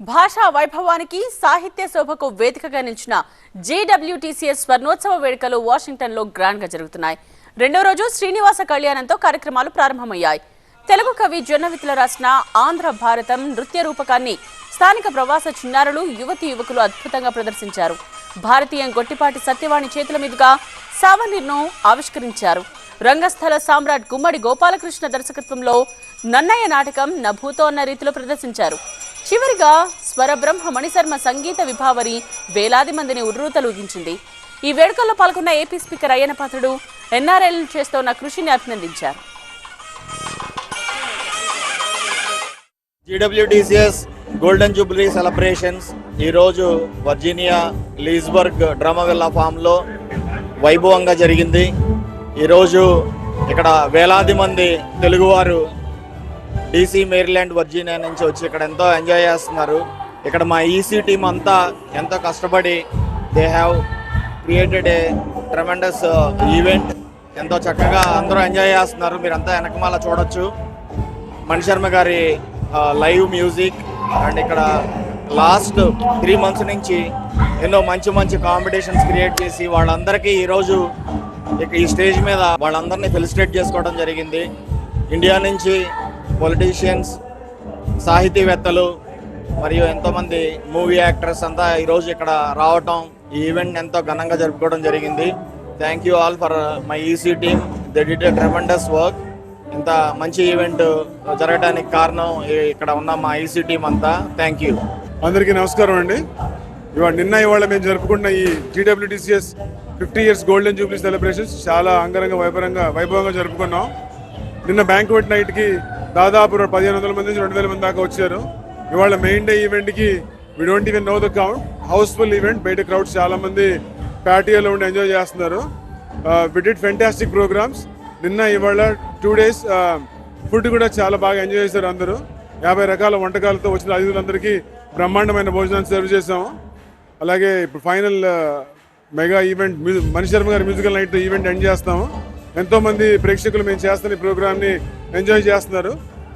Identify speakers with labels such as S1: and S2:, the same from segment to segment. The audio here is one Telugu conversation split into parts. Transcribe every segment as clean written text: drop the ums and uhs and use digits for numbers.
S1: భాషా వైభవానికి సాహిత్య శోభకు వేదికగా నిలిచిన జేడబ్ల్యూటీసీఎస్ స్వర్ణోత్సవ వేడుకలు వాషింగ్టన్లో గ్రాండ్గా జరుగుతున్నాయి. రెండో రోజు శ్రీనివాస కళ్యాణంతో కార్యక్రమాలు ప్రారంభమయ్యాయి. తెలుగు కవి జొన్నవిత్తుల రాసిన ఆంధ్ర భారతం నృత్య రూపకాన్ని స్థానిక ప్రవాస చిన్నారులు యువతీ యువకులు అద్భుతంగా ప్రదర్శించారు. భారతీయం గొట్టిపాటి సత్యవాణి చేతుల మీదుగా సావనీర్ను ఆవిష్కరించారు. రంగస్థల సామ్రాట్ గుమ్మడి గోపాలకృష్ణ దర్శకత్వంలో నన్నయ్య నాటకం నభూతో అన్న రీతిలో ప్రదర్శించారు. చివరిగా స్వరబ్రహ్మ మణిశర్మ సంగీత విభావరి వేలాది మందిని ఉర్రూతలూగించింది. ఈ వేడుకల్లో పాల్గొన్న ఏపీ స్పీకర్ అయ్యన్న పాత్రుడు ఎన్ఆర్ఐలు చేస్తోన్న కృషిని అభినందించారు.
S2: జీడబ్ల్యూటీసీఎస్ గోల్డెన్ జూబ్లీ సెలబ్రేషన్స్ ఈరోజు వర్జీనియా లీస్బర్గ్ డ్రామావిల్లా ఫామ్లో వైభవంగా జరిగింది. ఈరోజు ఇక్కడ వేలాది మంది తెలుగువారు DC, మేరీల్యాండ్, వర్జీనియా నుంచి వచ్చి ఇక్కడ ఎంతో ఎంజాయ్ చేస్తున్నారు. ఇక్కడ మా ఈసీ టీం అంతా ఎంతో కష్టపడి they have created a tremendous event. ఎంతో చక్కగా అందరూ ఎంజాయ్ చేస్తున్నారు. మీరంతా వెనకమాల చూడొచ్చు మణిశర్మ గారి లైవ్ మ్యూజిక్. అండ్ ఇక్కడ లాస్ట్ 3 months నుంచి ఎన్నో మంచి కాంపిటీషన్స్ క్రియేట్ చేసి వాళ్ళందరికీ ఈరోజు ఈ స్టేజ్ మీద వాళ్ళందరినీ ఫెలిసిటేట్ చేసుకోవడం జరిగింది. ఇండియా నుంచి పొలిటీషియన్స్, సాహితీవేత్తలు మరియు ఎంతోమంది మూవీ యాక్టర్స్ అంతా ఈరోజు ఇక్కడ రావటం, ఈ ఈవెంట్ ఎంతో ఘనంగా జరుపుకోవడం జరిగింది. Thank you all for my EC team. They did a tremendous work. ఇంత మంచి ఈవెంట్ జరగడానికి కారణం ఇక్కడ ఉన్న మా ఈసీ టీం అంతా. Thank you.
S3: అందరికీ నమస్కారం అండి. ఇవాళ మేము జరుపుకున్న ఈ GWTCS 50 years golden Jubilee celebrations చాలా అంగరంగ వైభవంగా జరుపుకున్నాం. నిన్న బ్యాంక్వెట్ నైట్కి దాదాపు 1500 మంది నుంచి 2000 మంది దాకా వచ్చారు. ఇవాళ మెయిన్ డే ఈవెంట్కి we don't even know the count. Houseful event. బయట క్రౌడ్స్ చాలా మంది ప్యాటియోలో ఉండి ఎంజాయ్ చేస్తున్నారు. We did fantastic programmes. నిన్న ఇవాళ 2 days ఫుడ్ కూడా చాలా బాగా ఎంజాయ్ చేశారు అందరూ. 50 రకాల వంటకాలతో వచ్చిన అతిథులందరికీ బ్రహ్మాండమైన భోజనాన్ని సర్వ్ చేసాము. అలాగే ఇప్పుడు ఫైనల్ మెగా ఈవెంట్ మణిశర్మ గారి మ్యూజికల్ నైట్ ఈవెంట్ ఎండ్ చేస్తాము. ఎంతోమంది ప్రేక్షకులు మేము చేస్తున్న ఈ ప్రోగ్రామ్ని ఎంజాయ్ చేస్తున్నారు.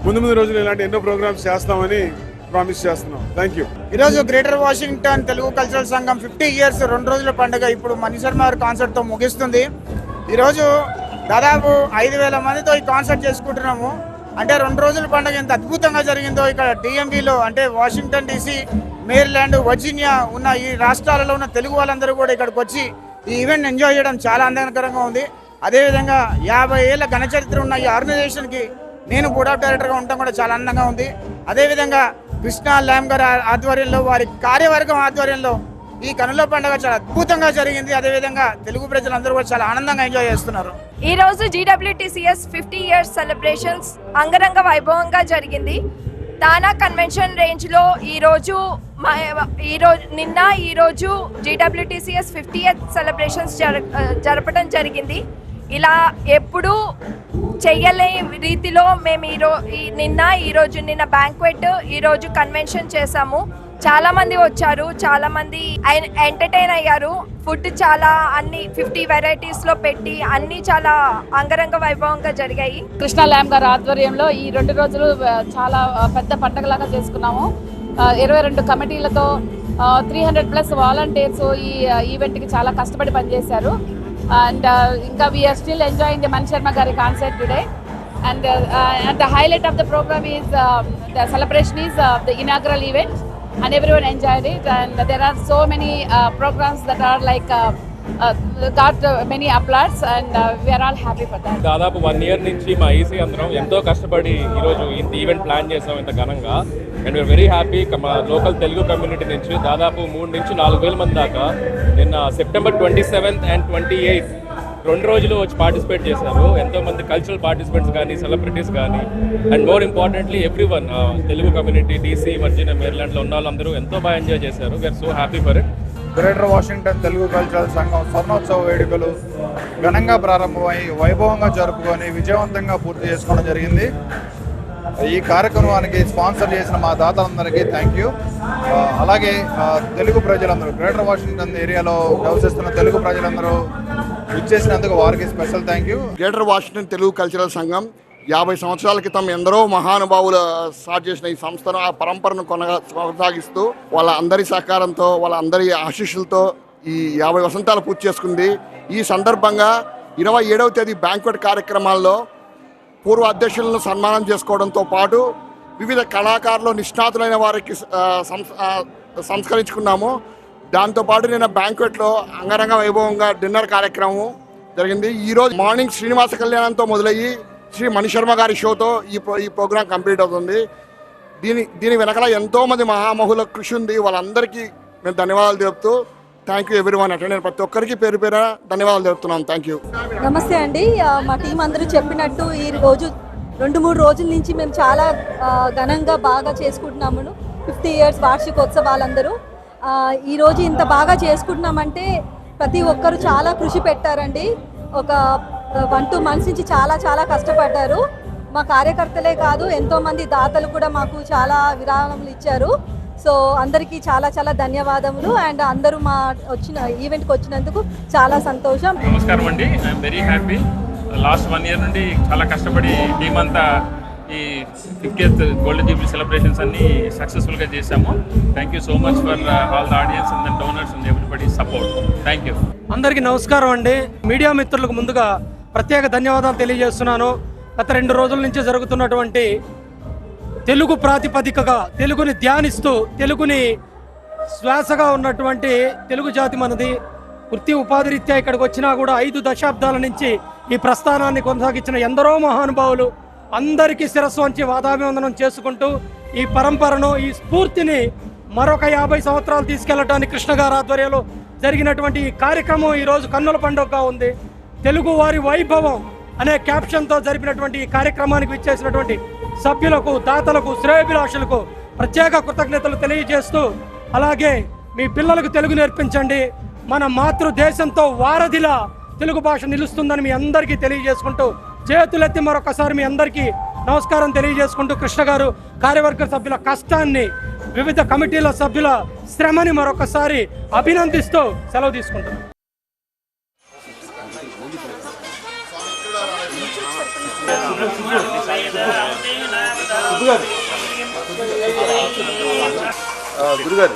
S3: ముందు రోజులు ఇలాంటి ఎన్నో ప్రోగ్రామ్స్ చేస్తామని ప్రామిస్ చేస్తున్నాం. Thank you.
S4: ఈరోజు గ్రేటర్ వాషింగ్టన్ తెలుగు కల్చరల్ సంఘం 50 years 2 రోజుల పండుగ ఇప్పుడు మణిశర్మ గారి కాన్సర్ట్తో ముగిస్తుంది. ఈరోజు దాదాపు 5000 మందితో ఈ కాన్సర్ట్ చేసుకుంటున్నాము. అంటే 2 రోజుల పండుగ ఎంత అద్భుతంగా జరిగిందో ఇక్కడ DMVలో అంటే వాషింగ్టన్ DC, మేరీల్యాండ్, వర్జీనియా ఉన్న ఈ రాష్ట్రాలలో ఉన్న తెలుగు వాళ్ళందరూ కూడా ఇక్కడికి వచ్చి ఈ ఈవెంట్ ఎంజాయ్ చేయడం చాలా ఆనందకరంగా ఉంది. అదేవిధంగా 50 ఏళ్ల ఘనచరిత్ర ఉన్న ఈ ఆర్గనైజేషన్కి నేను బోర్డ్ ఆఫ్ డైరెక్టర్గా ఉండటం కూడా చాలా ఆనందంగా ఉంది. అదేవిధంగా కృష్ణ ల్యామ్ గారి ఆధ్వర్యంలో, వారి కార్యవర్గం ఆధ్వర్యంలో ఈ కనుల పండుగ చాలా అద్భుతంగా జరిగింది. అదేవిధంగా తెలుగు ప్రజలందరూ కూడా చాలా ఆనందంగా ఎంజాయ్ చేస్తున్నారు.
S5: ఈ రోజు జీడబ్ల్యూటీసీఎస్ 50 years సెలబ్రేషన్స్ అంగరంగ వైభవంగా జరిగింది. తానా కన్వెన్షన్ రేంజ్లో ఈ రోజు జీడబ్ల్యూటీసీఎస్ 50th సెలబ్రేషన్స్ జరపడం జరిగింది. ఇలా ఎప్పుడూ చెయ్యలేని రీతిలో మేము నిన్న బ్యాంక్వెట్, ఈరోజు కన్వెన్షన్ చేశాము. చాలా మంది వచ్చారు, చాలా మంది ఎంటర్టైన్ అయ్యారు. ఫుడ్ చాలా అన్ని 50 varieties లో పెట్టి అన్ని చాలా అంగరంగ వైభవంగా జరిగాయి.
S6: కృష్ణ ల్యామ్ గారి ఆధ్వర్యంలో ఈ 2 రోజులు చాలా పెద్ద పండగలాగా చేసుకున్నాము. 22 కమిటీలతో 300+ వాలంటీర్స్ ఈ ఈవెంట్కి చాలా కష్టపడి పనిచేశారు. అండ్ ఇంకా we are still enjoying the Mani Sharma గారి concert today. And the highlight of the program is the celebration is the inaugural event, and everyone enjoyed it. And there are so many programs that are like got many applause, and we are all happy for that.
S7: దాదాపు 1 year నుంచి మా ఈసీ అందరం ఎంతో కష్టపడి ఈరోజు ఇంత ఈవెంట్ ప్లాన్ చేసాం ఇంత ఘనంగా. And we are very happy. మా లోకల్ తెలుగు కమ్యూనిటీ నుంచి దాదాపు 3 నుంచి 4,000 మంది దాకా నిన్న September 27th and 28th 2 రోజులు వచ్చి పార్టిసిపేట్ చేశారు. ఎంతోమంది కల్చరల్ పార్టిసిపెంట్స్ కానీ, సెలబ్రిటీస్ కానీ, and more importantly everyone Telugu community DC, Virginia, మేరీల్యాండ్లో ఉన్న వాళ్ళందరూ ఎంతో బాగా ఎంజాయ్ చేశారు. We are so happy for it.
S8: Greater Washington Telugu cultural సంఘం స్వర్ణోత్సవ వేడుకలు ఘనంగా ప్రారంభమై వైభవంగా జరుపుకొని విజయవంతంగా పూర్తి చేసుకోవడం జరిగింది. ఈ కార్యక్రమానికి స్పాన్సర్ చేసిన మా దాతలందరికీ థ్యాంక్ యూ. అలాగే తెలుగు ప్రజలందరూ, గ్రేటర్ వాషింగ్టన్ ఏరియాలో నివసిస్తున్న తెలుగు ప్రజలందరూ ఇచ్చేసినందుకు వారికి special thank you.
S9: Greater Washington Telugu cultural సంఘం 50 సంవత్సరాల క్రితం ఎందరో మహానుభావులు స్టార్ట్ చేసిన ఈ సంస్థను ఆ పరంపరను కొనసాగిస్తూ వాళ్ళ అందరి సహకారంతో వాళ్ళ అందరి ఆశీస్సులతో ఈ 50 వసంతాలు పూర్తి చేసుకుంది. ఈ సందర్భంగా 27వ తేదీ బ్యాంక్వెట్ కార్యక్రమాల్లో పూర్వ అధ్యక్షులను సన్మానం చేసుకోవడంతో పాటు వివిధ కళాకారులు నిష్ణాతులైన వారికి సంస్కరించుకున్నాము. దాంతోపాటు నిన్న బ్యాంక్వెట్లో అంగరంగ వైభవంగా డిన్నర్ కార్యక్రమం జరిగింది. ఈరోజు మార్నింగ్ శ్రీనివాస కళ్యాణంతో మొదలయ్యి శ్రీ మణిశర్మ గారి షోతో ఈ ప్రోగ్రాం కంప్లీట్ అవుతుంది. దీని వెనకాల ఎంతోమంది మహామహుల కృషి ఉంది. వాళ్ళందరికీ మేము ధన్యవాదాలు తెలుపుతూ థ్యాంక్ యూ ఎవ్రీవన్ అటెండ్ ప్రతి ఒక్కరికి పేరు పేరు ధన్యవాదాలు తెలుపుతున్నాం. Thank you.
S10: నమస్తే అండి. మా టీం అందరూ చెప్పినట్టు ఈ రోజు 2-3 రోజుల నుంచి మేము చాలా ఘనంగా బాగా చేసుకుంటున్నాము. 50 ఇయర్స్ వార్షికోత్సవాలందరూ ఈరోజు ఇంత బాగా చేసుకుంటున్నామంటే ప్రతి ఒక్కరు చాలా కృషి పెట్టారండి. ఒక 1-2 మంత్స్ నుంచి చాలా కష్టపడ్డారు. మా కార్యకర్తలే కాదు ఎంతోమంది దాతలు కూడా మాకు చాలా విరాళములు ఇచ్చారు. సో అందరికీ చాలా ధన్యవాదములు. అండ్ అందరూ మా ఈవెంట్కి వచ్చినందుకు చాలా సంతోషం.
S11: నమస్కారం అండి. I'm very happy. Last 1 year నుండి చాలా కష్టపడి టీం అంతా ఈ 50th గోల్డెన్ జూబ్లీ సెలబ్రేషన్స్ అన్ని సక్సెస్ఫుల్గా చేశాము. Thank you so much for all the audience and the donors and everybody support. Thank you.
S12: అందరికీ నమస్కారం అండి. మీడియా మిత్రులకు ముందుగా ప్రత్యేక ధన్యవాదాలు తెలియజేస్తున్నాను. గత 2 రోజుల నుంచి జరుగుతున్నటువంటి తెలుగు ప్రాతిపదికగా తెలుగుని ధ్యానిస్తూ తెలుగుని శ్వాసగా ఉన్నటువంటి తెలుగు జాతి మనది. వృత్తి ఉపాధి రీత్యా ఇక్కడికి వచ్చినా కూడా 5 దశాబ్దాల నుంచి ఈ ప్రస్థానాన్ని కొనసాగించిన ఎందరో మహానుభావులు అందరికీ శిరస్సు వంచి వాదాభివందనం చేసుకుంటూ ఈ పరంపరను ఈ స్ఫూర్తిని మరొక 50 సంవత్సరాలు తీసుకెళ్లడానికి కృష్ణ గారి ఆధ్వర్యంలో జరిగినటువంటి ఈ కార్యక్రమం ఈరోజు కన్నుల పండుగగా ఉంది. తెలుగు వారి వైభవం అనే క్యాప్షన్తో జరిపినటువంటి ఈ కార్యక్రమానికి విచ్చేసినటువంటి సభ్యులకు, దాతలకు, శ్రేయోభిలాషులకు ప్రత్యేక కృతజ్ఞతలు తెలియజేస్తూ, అలాగే మీ పిల్లలకు తెలుగు నేర్పించండి. మన మాతృదేశంతో వారధిలా తెలుగు భాష నిలుస్తుందని మీ అందరికీ తెలియజేసుకుంటూ చేతులెత్తి మరొకసారి మీ అందరికీ నమస్కారం తెలియజేసుకుంటూ కృష్ణ గారు కార్యవర్గ సభ్యుల కష్టాన్ని, వివిధ కమిటీల సభ్యుల శ్రమని మరొకసారి అభినందిస్తూ సెలవు తీసుకుంటున్నాను.
S13: గురుగారు